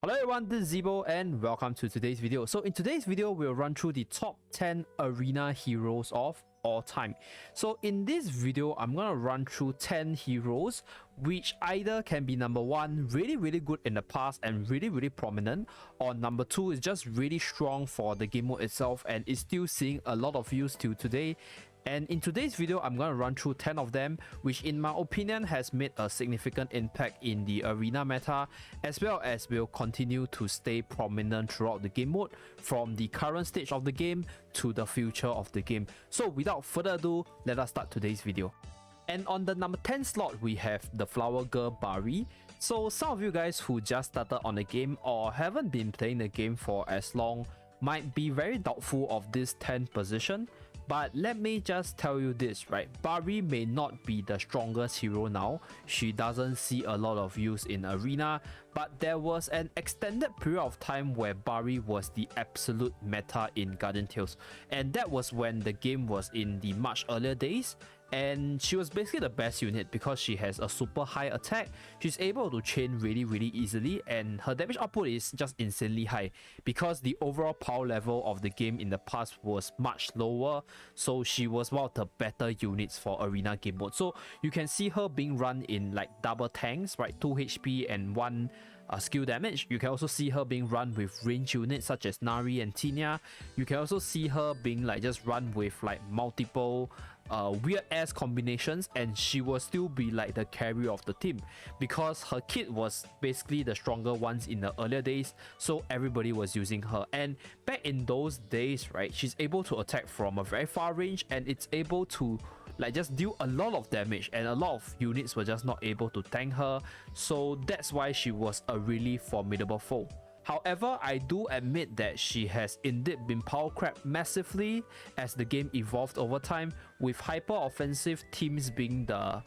Hello everyone, this is Zibo and welcome to today's video. So in today's video, we'll run through the top 10 arena heroes of all time. So in this video, I'm gonna run through 10 heroes which either can be number 1, really good in the past and really prominent, or number 2 is just really strong for the game mode itself and is still seeing a lot of use till today. And in today's video, I'm going to run through 10 of them, which in my opinion has made a significant impact in the arena meta, as well as will continue to stay prominent throughout the game mode, from the current stage of the game to the future of the game. So without further ado, let us start today's video. And on the number 10 slot, we have the Flower Girl Bari. So some of you guys who just started on the game or haven't been playing the game for as long might be very doubtful of this 10th position. But let me just tell you this, right? Bari may not be the strongest hero now. She doesn't see a lot of use in arena, but there was an extended period of time where Bari was the absolute meta in Guardian Tales. And that was when the game was in the much earlier days. And she was basically the best unit because she has a super high attack. She's able to chain really easily, and her damage output is just insanely high because the overall power level of the game in the past was much lower. So she was one of the better units for arena game mode. So you can see her being run in like double tanks, right? 2 HP and 1 skill damage. You can also see her being run with range units such as Nari and Tinia. You can also see her being like just run with like multiple weird ass combinations, and she will still be like the carry of the team because her kit was basically the stronger ones in the earlier days, so everybody was using her. And back in those days, right, she's able to attack from a very far range, and it's able to like just deal a lot of damage, and a lot of units were just not able to tank her. So that's why she was a really formidable foe. However, I do admit that she has indeed been power crept massively as the game evolved over time, with hyper offensive teams being the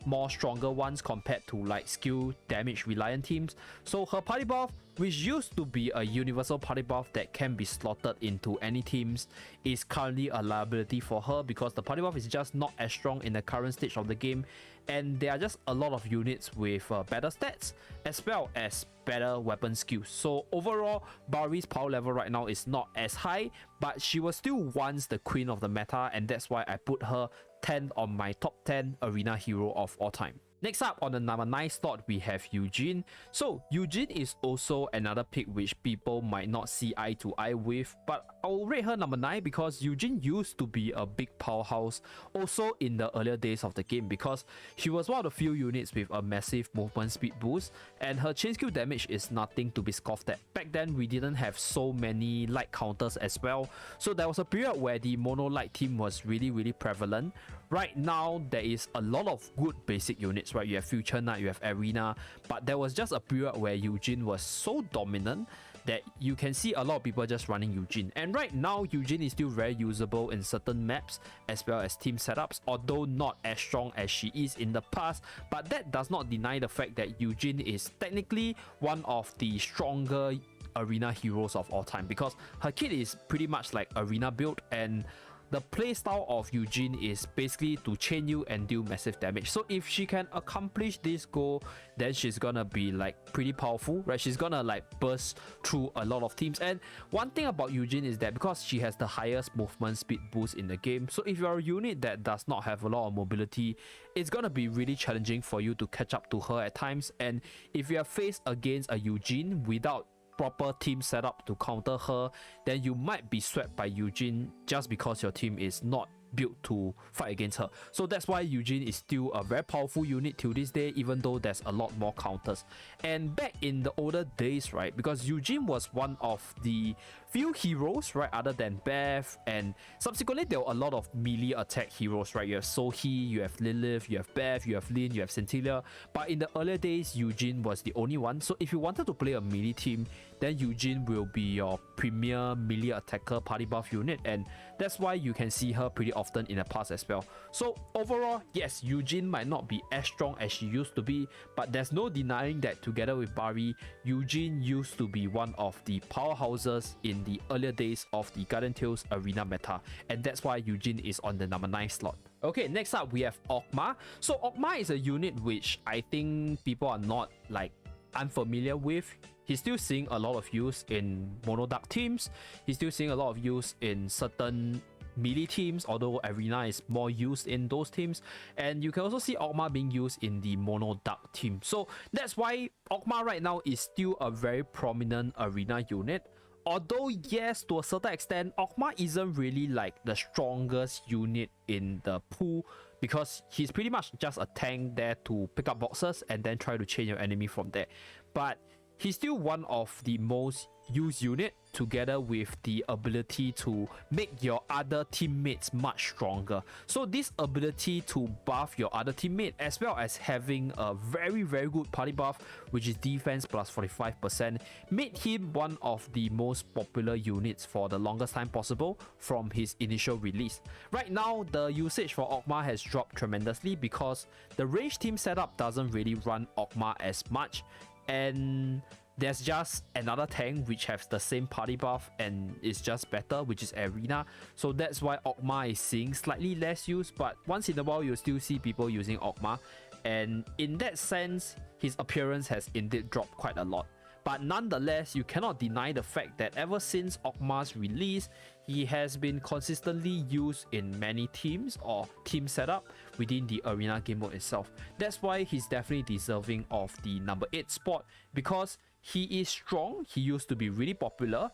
more stronger ones compared to like skill damage reliant teams. So her party buff, which used to be a universal party buff that can be slotted into any teams, is currently a liability for her because the party buff is just not as strong in the current stage of the game, and there are just a lot of units with better stats as well as better weapon skills. So overall, Bari's power level right now is not as high, but she was still once the queen of the meta, and that's why I put her 10 on my top 10 arena hero of all time. Next up, on the number 9 slot, we have Eugene. So Eugene is also another pick which people might not see eye to eye with, but I'll rate her number 9 because Eugene used to be a big powerhouse also in the earlier days of the game, because she was one of the few units with a massive movement speed boost, and her chain skill damage is nothing to be scoffed at. Back then, we didn't have so many light counters as well, so there was a period where the mono light team was really prevalent. Right now, there is a lot of good basic units, right? You have Future Knight, you have Irena, but there was just a period where Eugene was so dominant that you can see a lot of people just running Eugene. And right now, Eugene is still very usable in certain maps as well as team setups, although not as strong as she is in the past. But that does not deny the fact that Eugene is technically one of the stronger arena heroes of all time, because her kit is pretty much like arena build, and the playstyle of Eugene is basically to chain you and deal massive damage. So if she can accomplish this goal, then she's gonna be like pretty powerful, right? She's gonna like burst through a lot of teams. And one thing about Eugene is that because she has the highest movement speed boost in the game, so if you're a unit that does not have a lot of mobility, it's gonna be really challenging for you to catch up to her at times. And if you are faced against a Eugene without proper team setup to counter her, then you might be swept by Eugene just because your team is not built to fight against her. So that's why Eugene is still a very powerful unit till this day, even though there's a lot more counters. And back in the older days, right, because Eugene was one of the few heroes, right, other than Beth, and subsequently there were a lot of melee attack heroes, right? You have Sohee, you have Lilith, you have Beth, you have Lin, you have Scintilla. But in the earlier days, Eugene was the only one. So if you wanted to play a melee team, then Eugene will be your premier melee attacker party buff unit, and that's why you can see her pretty often in the past as well. So overall, yes, Eugene might not be as strong as she used to be, but there's no denying that together with Bari, Eugene used to be one of the powerhouses in the earlier days of the Guardian Tales arena meta, and that's why Eugene is on the number 9 slot. Okay, next up we have Ogma. So Ogma is a unit which I think people are not like unfamiliar with. he's still seeing a lot of use in mono duck teams. He's still seeing a lot of use in certain melee teams, although Irena is more used in those teams. And you can also see Ogma being used in the mono duck team. So that's why Ogma right now is still a very prominent Arena unit. Although yes, to a certain extent, Ogma isn't really like the strongest unit in the pool, because he's pretty much just a tank there to pick up boxes and then try to chain your enemy from there. But he's still one of the most used unit, together with the ability to make your other teammates much stronger. So this ability to buff your other teammate, as well as having a very good party buff, which is defense plus 45%, made him one of the most popular units for the longest time possible from his initial release. Right now, the usage for Ogma has dropped tremendously because the range team setup doesn't really run Ogma as much, and there's just another tank which has the same party buff and is just better, which is Irena. So that's why Ogma is seeing slightly less use, but once in a while you'll still see people using Ogma, and in that sense his appearance has indeed dropped quite a lot. But nonetheless, you cannot deny the fact that ever since Ogma's release, he has been consistently used in many teams or team setup within the Arena game mode itself. That's why he's definitely deserving of the number 8 spot, because he is strong. He used to be really popular,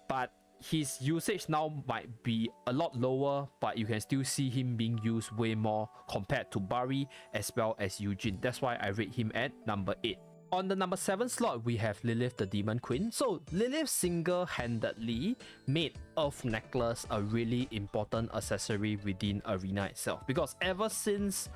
but his usage now might be a lot lower, but you can still see him being used way more compared to Bari as well as Eugene. That's why I rate him at number 8. On the number 7 slot, we have Lilith the Demon Queen. So Lilith single-handedly made Earth Necklace a really important accessory within Arena itself, because ever since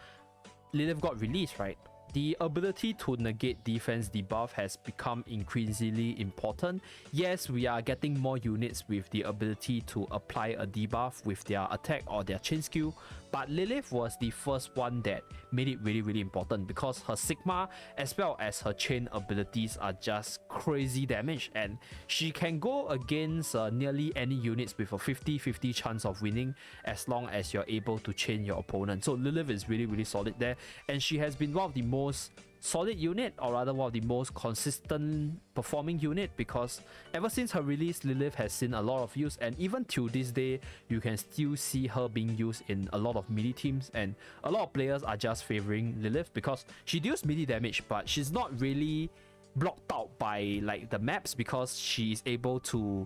Lilith got released, right, the ability to negate defense debuff has become increasingly important. Yes, we are getting more units with the ability to apply a debuff with their attack or their chain skill, but Lilith was the first one that made it really important, because her Sigma as well as her chain abilities are just crazy damage, and she can go against nearly any units with a 50-50 chance of winning as long as you're able to chain your opponent. So Lilith is really solid there, and she has been one of the most solid unit, or rather one of the most consistent performing unit, because ever since her release, Lilith has seen a lot of use, and even till this day you can still see her being used in a lot of melee teams, and a lot of players are just favoring Lilith because she deals melee damage, but she's not really blocked out by like the maps, because she is able to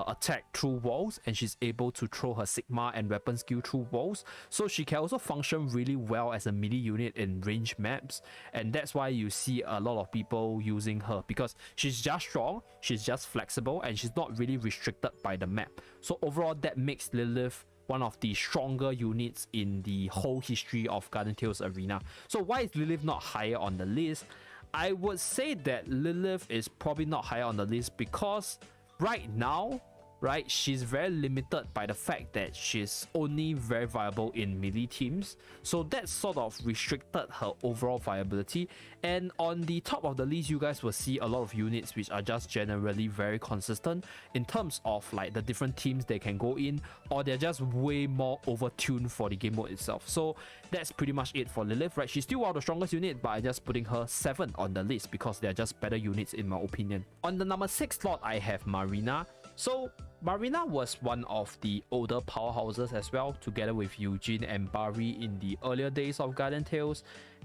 attack through walls, and she's able to throw her Sigma and weapon skill through walls, so she can also function really well as a melee unit in range maps. And that's why you see a lot of people using her, because she's just strong, she's just flexible, and she's not really restricted by the map. So overall, that makes Lilith one of the stronger units in the whole history of Garden Tales Arena. So why is Lilith not higher on the list? I would say that Lilith is probably not higher on the list because right now, right, she's very limited by the fact that she's only very viable in melee teams, so that sort of restricted her overall viability. And on the top of the list, you guys will see a lot of units which are just generally very consistent in terms of like the different teams they can go in, or they're just way more overtuned for the game mode itself. So that's pretty much it for Lilith, right? She's still one of the strongest unit, but I'm just putting her 7 on the list because they're just better units in my opinion. On the number 6 slot, I have Marina. So Marina was one of the older powerhouses as well, together with Eugene and Bari in the earlier days of Garden Tales.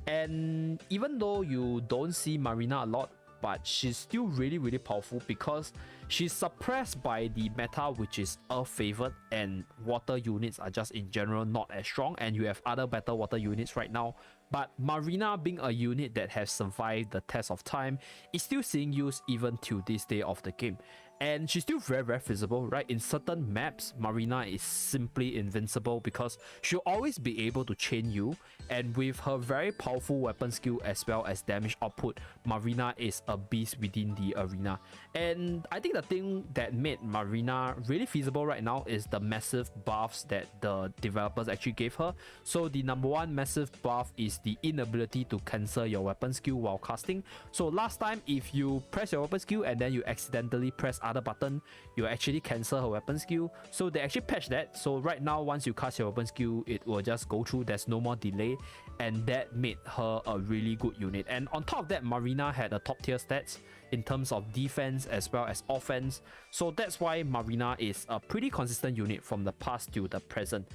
And even though you don't see Marina a lot, but she's still really powerful because she's suppressed by the meta, which is Earth favored, and water units are just in general not as strong, and you have other better water units right now. But Marina, being a unit that has survived the test of time, is still seeing use even till this day of the game. And she's still very feasible, right? In certain maps, Marina is simply invincible because she'll always be able to chain you, and with her very powerful weapon skill as well as damage output, Marina is a beast within the arena. And I think the thing that made Marina really feasible right now is the massive buffs that the developers actually gave her. So the number 1 massive buff is the inability to cancel your weapon skill while casting. So last time, if you press your weapon skill and then you accidentally press other button, you actually cancel her weapon skill. So they actually patched that. So right now, once you cast your weapon skill, it will just go through. There's no more delay, and that made her a really good unit. And on top of that, Marina had a top tier stats in terms of defense as well as offense. So that's why Marina is a pretty consistent unit from the past to the present.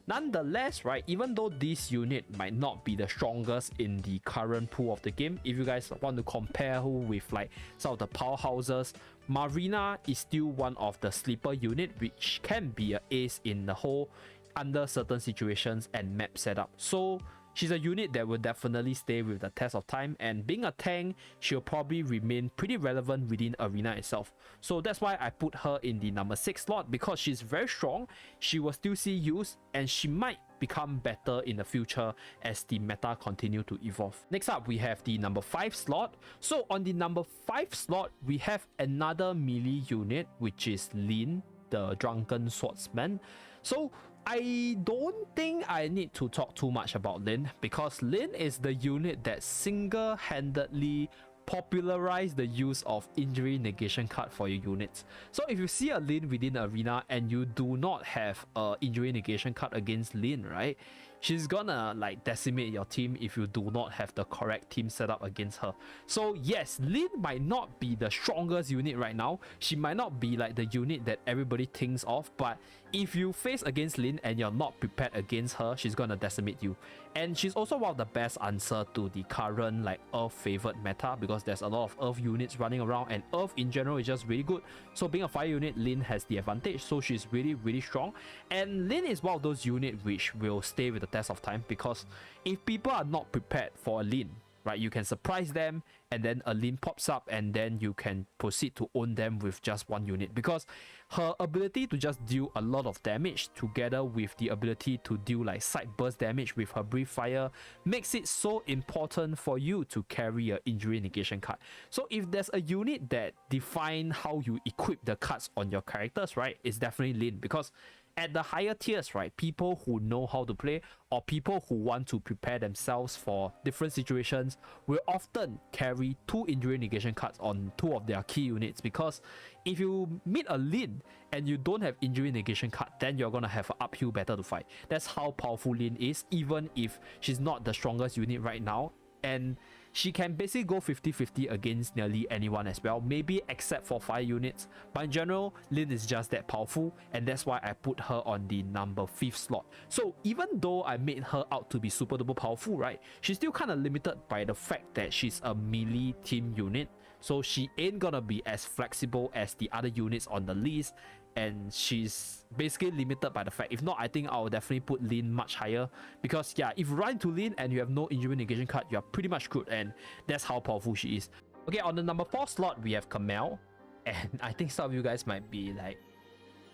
Nonetheless, right, even though this unit might not be the strongest in the current pool of the game, if you guys want to compare who with like some of the powerhouses, Marina is still one of the sleeper unit which can be an ace in the whole under certain situations and map setup. So she's a unit that will definitely stay with the test of time, and being a tank, she'll probably remain pretty relevant within Arena itself. So that's why I put her in the number 6 slot, because she's very strong, she will still see use, and she might become better in the future as the meta continue to evolve. Next up, we have the number 5 slot. So on the number 5 slot, we have another melee unit, which is Lin, the Drunken Swordsman. So I don't think I need to talk too much about Lin, because Lin is the unit that single-handedly popularized the use of injury negation card for your units. So if you see a Lin within the arena and you do not have a injury negation card against Lin, right, she's gonna like decimate your team if you do not have the correct team setup against her. So yes, Lin might not be the strongest unit right now, she might not be like the unit that everybody thinks of, but if you face against Lin and you're not prepared against her, she's gonna decimate you. And she's also one of the best answer to the current like Earth favored meta, because there's a lot of Earth units running around, and Earth in general is just really good. So being a fire unit, Lin has the advantage, so she's really strong. And Lin is one of those units which will stay with the test of time, because if people are not prepared for a Lin, right, you can surprise them and then a Lin pops up and then you can proceed to own them with just one unit, because her ability to just deal a lot of damage together with the ability to deal like side burst damage with her brief fire makes it so important for you to carry a injury negation card. So if there's a unit that define how you equip the cards on your characters, right, it's definitely Lin, because at the higher tiers, right, people who know how to play or people who want to prepare themselves for different situations will often carry 2 injury negation cards on 2 of their key units, because if you meet a Lin and you don't have injury negation card, then you're gonna have an uphill battle to fight. That's how powerful Lin is, even if she's not the strongest unit right now. And she can basically go 50-50 against nearly anyone as well, maybe except for fire units. But in general, Lin is just that powerful, and that's why I put her on the number 5th slot. So even though I made her out to be super duper powerful, right, she's still kind of limited by the fact that she's a melee team unit. So she ain't gonna be as flexible as the other units on the list, and she's basically limited by the fact. If not, I think I'll definitely put Lin much higher, because yeah, if you run to Lin and you have no injury negation card, you're pretty much screwed, and that's how powerful she is. Okay, on the number 4 slot, we have Camel, and I think some of you guys might be like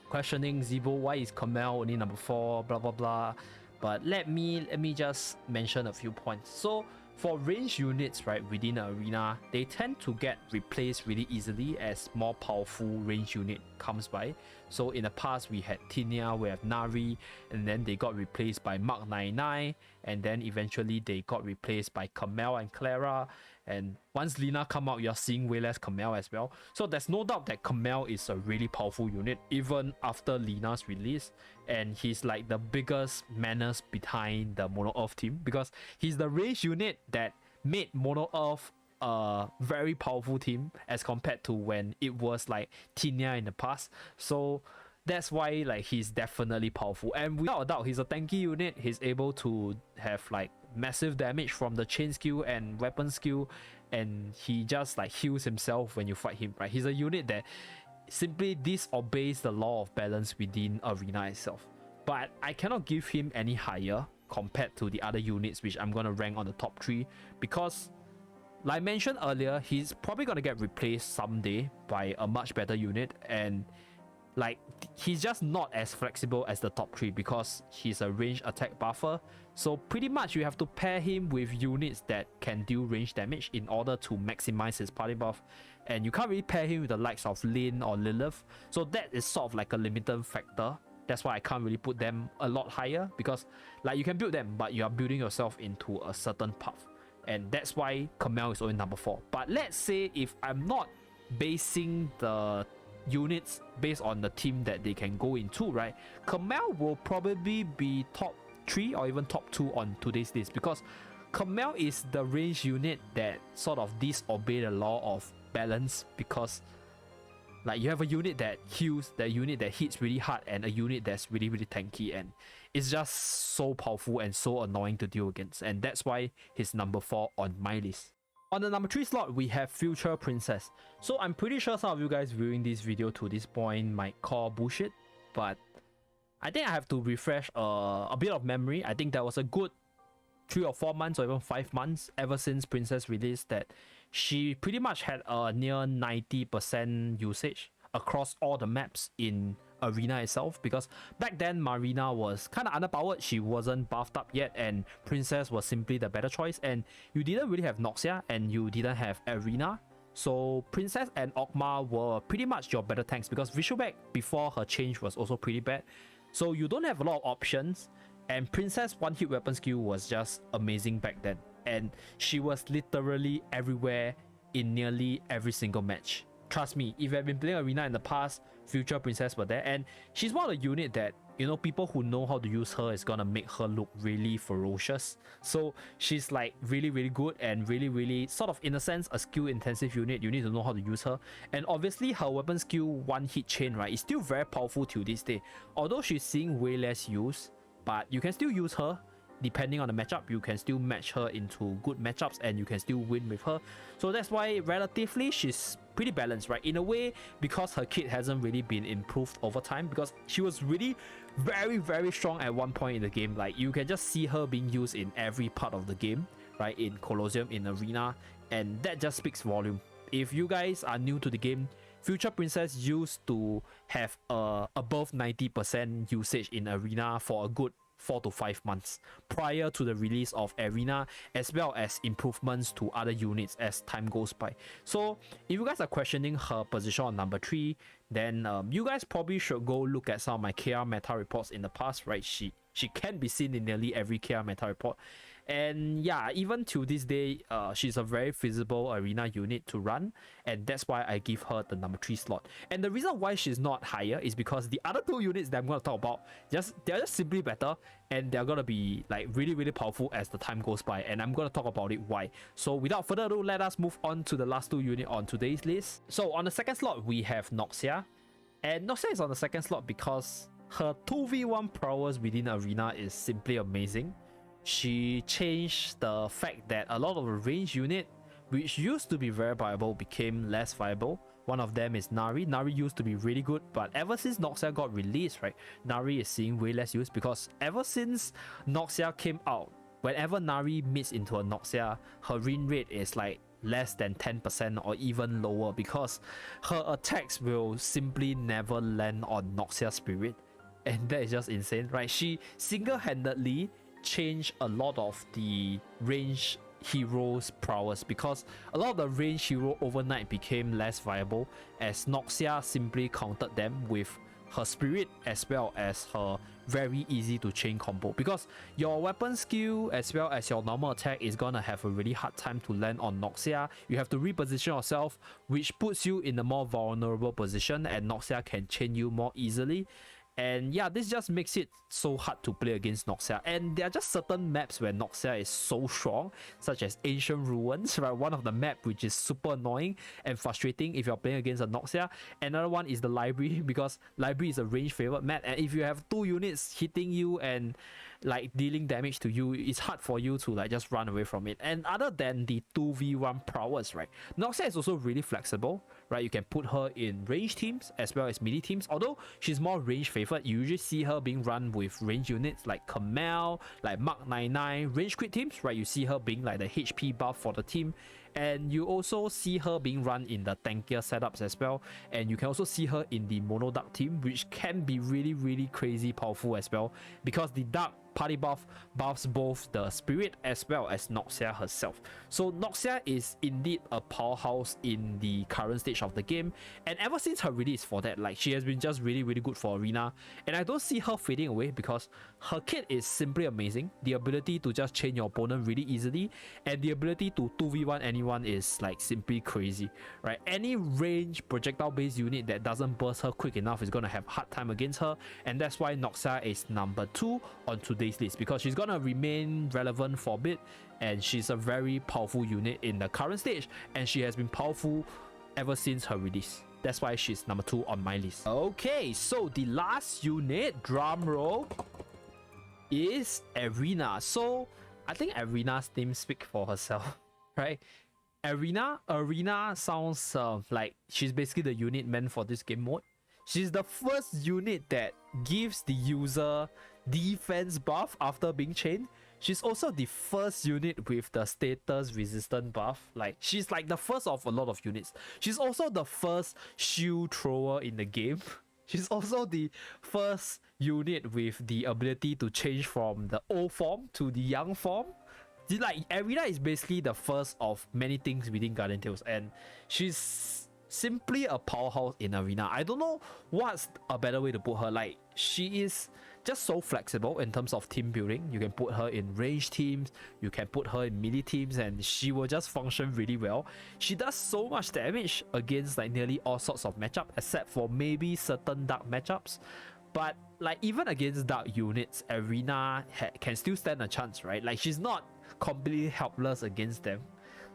questioning, Zibo, why is Camel only number 4, blah blah blah. But let me just mention a few points. So for range units, right, within the arena, they tend to get replaced really easily as more powerful range unit comes by. So in the past, we had Tinia, we have Nari, and then they got replaced by Mark 99, and then eventually they got replaced by Camel and Clara. And once Lina come out, you're seeing way less Camel as well. So there's no doubt that Camel is a really powerful unit, even after Lina's release. And he's like the biggest menace behind the Mono Earth team, because he's the range unit that made Mono Earth a very powerful team as compared to when it was like Tinia in the past. So that's why like he's definitely powerful, and without a doubt he's a tanky unit. He's able to have like massive damage from the chain skill and weapon skill, and he just like heals himself when you fight him, right? He's a unit that simply disobeys the law of balance within arena itself. But I cannot give him any higher compared to the other units which I'm gonna rank on the top 3, because like mentioned earlier, he's probably gonna get replaced someday by a much better unit, and like he's just not as flexible as the top 3 because he's a range attack buffer. So pretty much you have to pair him with units that can deal range damage in order to maximize his party buff, and you can't really pair him with the likes of Lin or Lilith. So that is sort of like a limiting factor. That's why I can't really put them a lot higher, because like you can build them, but you are building yourself into a certain path, and that's why Camel is only number 4. But let's say if I'm not basing the units based on the team that they can go into, right? Camel will probably be top 3 or even top 2 on today's list, because Camel is the range unit that sort of disobey the law of balance, because like you have a unit that heals, the unit that hits really hard, and a unit that's really tanky, and it's just so powerful and so annoying to deal against, and that's why he's number 4 on my list. On the number 3 slot, we have Future Princess. So I'm pretty sure some of you guys viewing this video to this point might call bullshit, but I think I have to refresh a bit of memory. I think there was a good 3 or 4 months or even 5 months ever since Princess released that she pretty much had a near 90% usage across all the maps in Arena itself, because back then Marina was kind of underpowered, she wasn't buffed up yet, and Princess was simply the better choice, and you didn't really have Noxia and you didn't have Irena. So Princess and Ogma were pretty much your better tanks, because Visualback before her change was also pretty bad. So you don't have a lot of options, and Princess one-hit weapon skill was just amazing back then, and she was literally everywhere in nearly every single match. Trust me, if you have been playing Arena in the past, Future Princess were there, and she's one of the unit that, you know, people who know how to use her is gonna make her look really ferocious. So she's like really good, and really sort of, in a sense, a skill intensive unit. You need to know how to use her, and obviously her weapon skill one hit chain, right, is still very powerful till this day. Although she's seeing way less use, but you can still use her. Depending on the matchup, you can still match her into good matchups and you can still win with her. So that's why relatively she's pretty balanced, right? In a way, because her kit hasn't really been improved over time, because she was really very strong at one point in the game. Like, you can just see her being used in every part of the game, right? In Colosseum, in Arena, and that just speaks volume. If you guys are new to the game, Future Princess used to have above 90% usage in Arena for a good 4 to 5 months prior to the release of Irena, as well as improvements to other units as time goes by. So if you guys are questioning her position on number 3, then you guys probably should go look at some of my KR meta reports in the past, right? She can be seen in nearly every KR meta report. And yeah, even to this day, she's a very feasible Arena unit to run, and that's why I give her the number 3 slot. And the reason why she's not higher is because the other 2 units that I'm going to talk about, they're just simply better, and they're going to be like really powerful as the time goes by, and I'm going to talk about it why. So without further ado, let us move on to the last 2 units on today's list. So on the second slot, we have Noxia, and Noxia is on the second slot because her 2v1 prowess within Arena is simply amazing. She changed the fact that a lot of the range unit, which used to be very viable, became less viable. One of them is Nari. Nari used to be really good, but ever since Noxia got released, right, Nari is seeing way less use, because ever since Noxia came out, whenever Nari meets into a Noxia, her win rate is like less than 10% or even lower, because her attacks will simply never land on Noxia Spirit, and that is just insane, right? She single-handedly change a lot of the range heroes prowess, because a lot of the range hero overnight became less viable as Noxia simply countered them with her spirit as well as her very easy to chain combo, because your weapon skill as well as your normal attack is gonna have a really hard time to land on Noxia. You have to reposition yourself, which puts you in a more vulnerable position, and Noxia can chain you more easily. And yeah, this just makes it so hard to play against Noxia. And there are just certain maps where Noxia is so strong, such as Ancient Ruins, right? One of the map which is super annoying and frustrating if you're playing against a Noxia. Another one is the Library, because Library is a range favored map, and if you have 2 units hitting you and like dealing damage to you, it's hard for you to like just run away from it. And other than the 2v1 prowess, right, Noxia is also really flexible, right? You can put her in range teams as well as melee teams. Although she's more range favored, you usually see her being run with range units like Camel, like Mark 99, range crit teams, right? You see her being like the HP buff for the team, and you also see her being run in the tankier setups as well. And you can also see her in the mono dark team, which can be really crazy powerful as well, because the dark party buff buffs both the spirit as well as Noxia herself. So Noxia is indeed a powerhouse in the current stage of the game, and ever since her release for that, like, she has been just really good for Arena, and I don't see her fading away, because her kit is simply amazing. The ability to just chain your opponent really easily, and the ability to 2v1 anyone anyone is like simply crazy, right? Any range projectile based unit that doesn't burst her quick enough is going to have a hard time against her, and that's why Noxia is number 2 on today's list, because she's going to remain relevant for a bit, and she's a very powerful unit in the current stage, and she has been powerful ever since her release. That's why she's number 2 on my list. Okay, so the last unit, drum roll, is Irena. So I think Irena's name speaks for herself, right? Irena sounds like she's basically the unit meant for this game mode. She's the first unit that gives the user defense buff after being chained. She's also the first unit with the status resistant buff. Like, she's like the first of a lot of units. She's also the first shield thrower in the game. She's also the first unit with the ability to change from the old form to the young form. Like, Irena is basically the first of many things within Guardian Tales, and she's simply a powerhouse in Irena. I don't know what's a better way to put her. Like, she is just so flexible in terms of team building. You can put her in range teams, you can put her in melee teams, and she will just function really well. She does so much damage against like nearly all sorts of matchups, except for maybe certain dark matchups. But like, even against dark units, Irena can still stand a chance, right? Like, she's not completely helpless against them.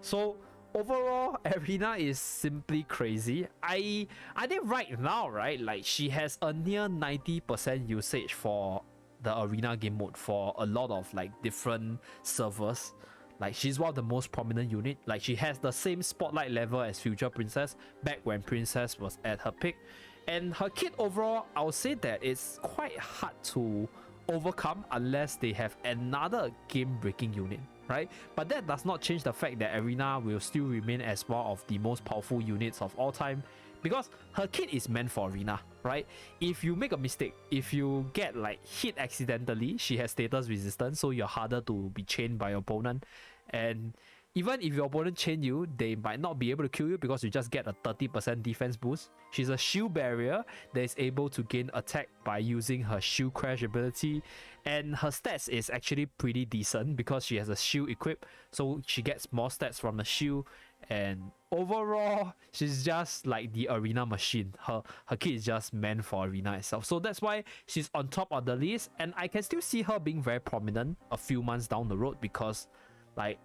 So overall, Irena is simply crazy. I think right now, right, like, she has a near 90% usage for the Arena game mode for a lot of like different servers. Like, she's one of the most prominent unit. Like, she has the same spotlight level as Future Princess back when Princess was at her peak. And her kit overall, I would say that it's quite hard to overcome unless they have another game-breaking unit, right? But that does not change the fact that Irena will still remain as one of the most powerful units of all time, because her kit is meant for Irena, right? If you make a mistake, if you get like hit accidentally, she has status resistance, so you're harder to be chained by your opponent. And even if your opponent chain you, they might not be able to kill you because you just get a 30% defense boost. She's a shield barrier that is able to gain attack by using her shield crash ability, and her stats is actually pretty decent because she has a shield equipped, so she gets more stats from the shield. And overall, she's just like the Arena machine. Her kit is just meant for Arena itself, so that's why she's on top of the list. And I can still see her being very prominent a few months down the road, because like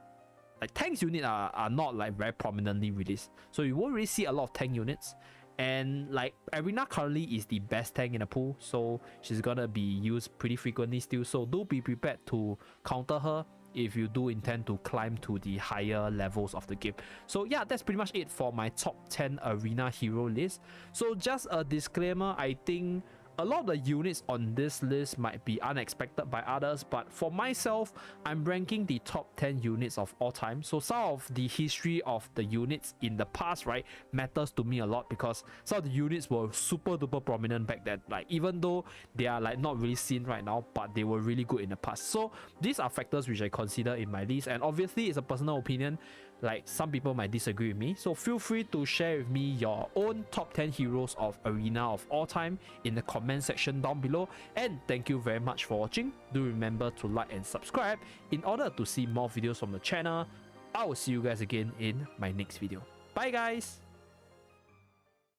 tanks units are not like very prominently released, so you won't really see a lot of tank units. And like, Irena currently is the best tank in the pool, so she's gonna be used pretty frequently still, so do be prepared to counter her if you do intend to climb to the higher levels of the game. So yeah, that's pretty much it for my top 10 Arena hero list. So just a disclaimer, I think a lot of the units on this list might be unexpected by others, but for myself, I'm ranking the top 10 units of all time. So some of the history of the units in the past, right, matters to me a lot, because some of the units were super duper prominent back then. Like, even though they are like not really seen right now, but they were really good in the past. So these are factors which I consider in my list, and obviously it's a personal opinion. Like, some people might disagree with me, so feel free to share with me your own top 10 heroes of Arena of all time in the comment section down below. And thank you very much for watching. Do remember to like and subscribe in order to see more videos from the channel. I will see you guys again in my next video. Bye guys.